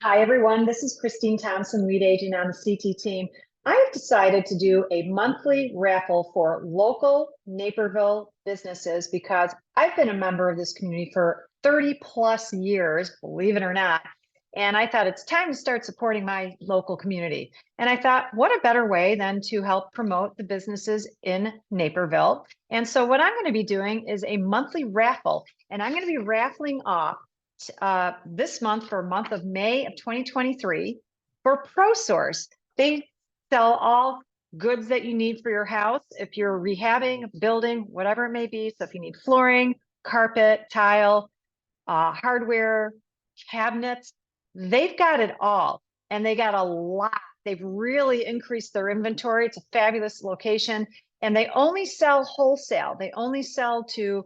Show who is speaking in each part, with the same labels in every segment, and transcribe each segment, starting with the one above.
Speaker 1: Hi, everyone. This is Christine Thompson, lead agent on the CT team. I have decided to do a monthly raffle for local Naperville businesses because I've been a member of this community for 30 plus years, believe it or not. And I thought it's time to start supporting my local community. And I thought, what a better way than to help promote the businesses in Naperville. And so, what I'm going to be doing is a monthly raffle, and I'm going to be raffling off this month for month of May of 2023 for ProSource. They sell all goods that you need for your house. If you're rehabbing, building, whatever it may be. So if you need flooring, carpet, tile, hardware, cabinets, they've got it all. And they got a lot. They've really increased their inventory. It's a fabulous location. And they only sell wholesale. They only sell to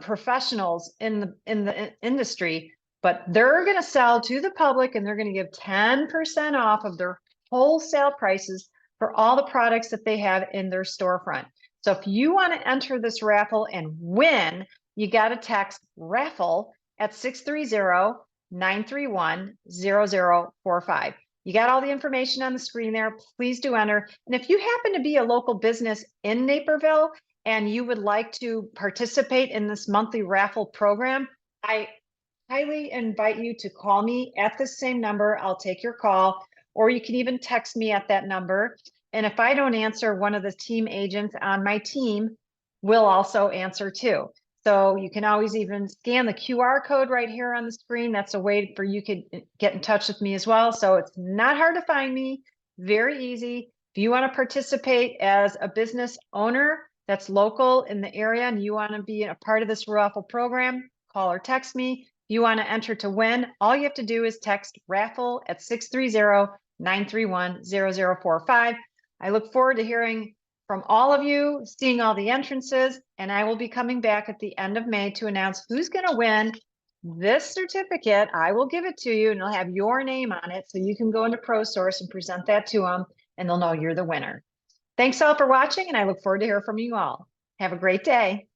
Speaker 1: professionals in the industry, but they're going to sell to the public and they're going to give 10% off of their wholesale prices for all the products that they have in their storefront. So if you want to enter this raffle and win, you got to text raffle at 630-931-0045. You got all the information on the screen there. Please do enter. And if you happen to be a local business in Naperville and you would like to participate in this monthly raffle program, I highly invite you to call me at the same number. I'll take your call, or you can even text me at that number. And if I don't answer, one of the team agents on my team will also answer too. So you can always even scan the QR code right here on the screen. That's a way for you could get in touch with me as well. So it's not hard to find me, very easy. If you want to participate as a business owner that's local in the area and you want to be a part of this raffle program, call or text me. If you want to enter to win, all you have to do is text raffle at 630-931-0045. I look forward to hearing from all of you, seeing all the entrances, and I will be coming back at the end of May to announce who's going to win this certificate. I will give it to you and it'll have your name on it so you can go into ProSource and present that to them and they'll know you're the winner. Thanks all for watching, and I look forward to hearing from you all. Have a great day.